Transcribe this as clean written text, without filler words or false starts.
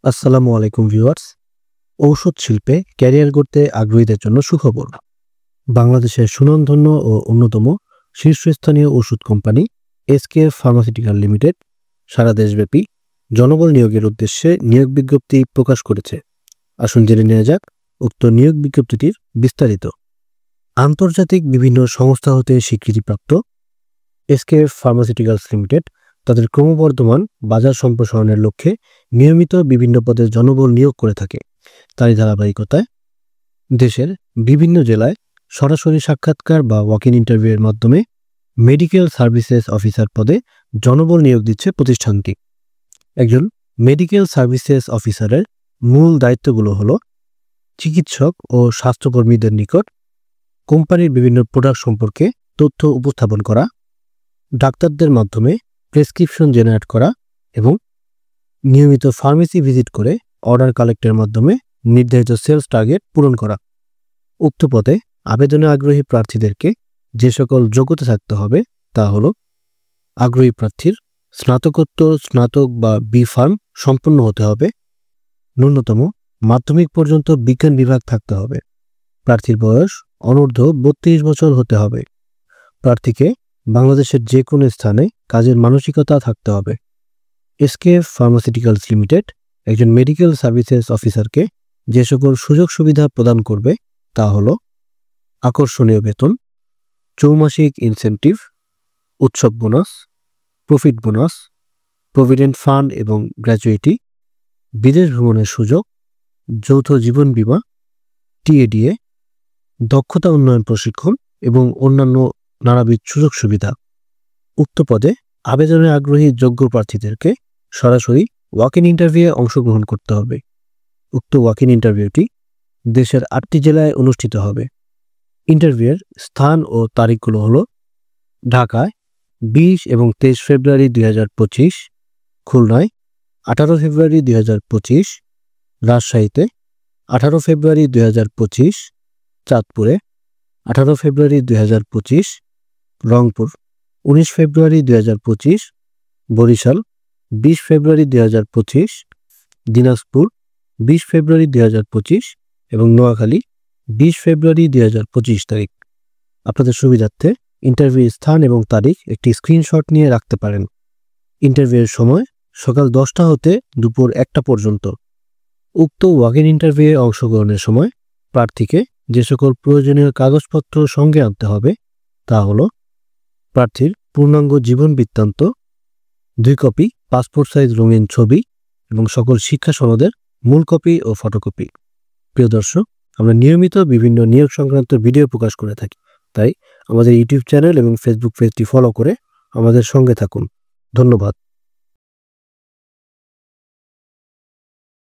আসসালামু আলাইকুম ভিউয়ার্স। ঔষধ শিল্পে ক্যারিয়ার গড়তে আগ্রহীদের জন্য সুখবর। বাংলাদেশের সুনামধন্য ও অন্যতম শীর্ষস্থানীয় ওষুধ কোম্পানি এসকেএফ ফার্মাসিউটিক্যাল লিমিটেড সারা দেশব্যাপী জনবল নিয়োগের উদ্দেশ্যে নিয়োগ বিজ্ঞপ্তি প্রকাশ করেছে। আসুন জেনে নেওয়া যাক উক্ত নিয়োগ বিজ্ঞপ্তিটির বিস্তারিত। আন্তর্জাতিক বিভিন্ন সংস্থা হতে স্বীকৃতিপ্রাপ্ত এসকেএফ ফার্মাসিউটিক্যালস লিমিটেড তাদের ক্রমবর্ধমান বাজার সম্প্রসারণের লক্ষ্যে নিয়মিত বিভিন্ন পদে জনবল নিয়োগ করে থাকে। তারই ধারাবাহিকতায় দেশের বিভিন্ন জেলায় সরাসরি সাক্ষাৎকার বা ওয়াক ইন ইন্টারভিউয়ের মাধ্যমে মেডিকেল সার্ভিসেস অফিসার পদে জনবল নিয়োগ দিচ্ছে প্রতিষ্ঠানটি। একজন মেডিকেল সার্ভিসেস অফিসারের মূল দায়িত্বগুলো হলো চিকিৎসক ও স্বাস্থ্যকর্মীদের নিকট কোম্পানির বিভিন্ন প্রোডাক্ট সম্পর্কে তথ্য উপস্থাপন করা, ডাক্তারদের মাধ্যমে প্রেসক্রিপশন জেনারেট করা এবং নিয়মিত ফার্মেসি ভিজিট করে অর্ডার কালেক্টের মাধ্যমে নির্ধারিত সেলস টার্গেট পূরণ করা। উক্ত পদে আবেদনে আগ্রহী প্রার্থীদেরকে যে সকল যোগ্যতা থাকতে হবে তা হলো আগ্রহী প্রার্থীর স্নাতকোত্তর, স্নাতক বা বি ফার্ম সম্পন্ন হতে হবে, ন্যূনতম মাধ্যমিক পর্যন্ত বিজ্ঞান বিভাগ থাকতে হবে, প্রার্থীর বয়স অনূর্ধ্ব 32 বছর হতে হবে, প্রার্থীকে বাংলাদেশের যে কোনো স্থানে কাজের মানসিকতা থাকতে হবে। এসকেএফ ফার্মাসিউটিক্যালস লিমিটেড একজন মেডিকেল সার্ভিসেস অফিসারকে যে সকল সুযোগ সুবিধা প্রদান করবে তা হলো আকর্ষণীয় বেতন, চৌমাসিক ইনসেনটিভ, উৎসব bonus, profit bonus, provident fund এবং গ্র্যাচুইটি, বিদেশ ভ্রমণের সুযোগ, যৌথ জীবন বীমা, টিএডিএ, দক্ষতা উন্নয়ন প্রশিক্ষণ এবং অন্যান্য নানাবিধ সুযোগ সুবিধা। উক্ত পদে আবেদনে আগ্রহী যোগ্য প্রার্থীদেরকে সরাসরি ওয়াক ইন ইন্টারভিউয়ে অংশগ্রহণ করতে হবে। উক্ত ওয়াক ইন ইন্টারভিউটি দেশের 8টি জেলায় অনুষ্ঠিত হবে। ইন্টারভিউয়ের স্থান ও তারিখগুলো হলো ঢাকায় 20 এবং 23 ফেব্রুয়ারি 2025, খুলনায় 18 ফেব্রুয়ারি 2025, রাজশাহীতে 18 ফেব্রুয়ারি 2025, চাঁদপুরে 18 ফেব্রুয়ারি 2025, রংপুর 19 ফেব্রুয়ারি 2025, বরিশাল 20 ফেব্রুয়ারি 2025, দিনাজপুর 20 ফেব্রুয়ারি 2025 এবং নোয়াখালী 20 ফেব্রুয়ারি 2025 তারিখ। আপনাদের সুবিধার্থে ইন্টারভিউ স্থান এবং তারিখ একটি স্ক্রিনশট নিয়ে রাখতে পারেন। ইন্টারভিউয়ের সময় সকাল 10টা হতে দুপুর 1টা পর্যন্ত। উক্ত ওয়াক ইন ইন্টারভিউয়ে অংশগ্রহণের সময় প্রার্থীকে যে সকল প্রয়োজনীয় কাগজপত্র সঙ্গে আনতে হবে তা হলো প্রার্থীর পূর্ণাঙ্গ জীবন বৃত্তান্ত, 2 কপি পাসপোর্ট সাইজ রঙিন ছবি এবং সকল শিক্ষা সনদের মূল কপি ও ফটোকপি। প্রিয় দর্শক, আমরা নিয়মিত বিভিন্ন নিয়োগ সংক্রান্ত ভিডিও প্রকাশ করে থাকি, তাই আমাদের ইউটিউব চ্যানেল এবং ফেসবুক পেজটি ফলো করে আমাদের সঙ্গে থাকুন। ধন্যবাদ।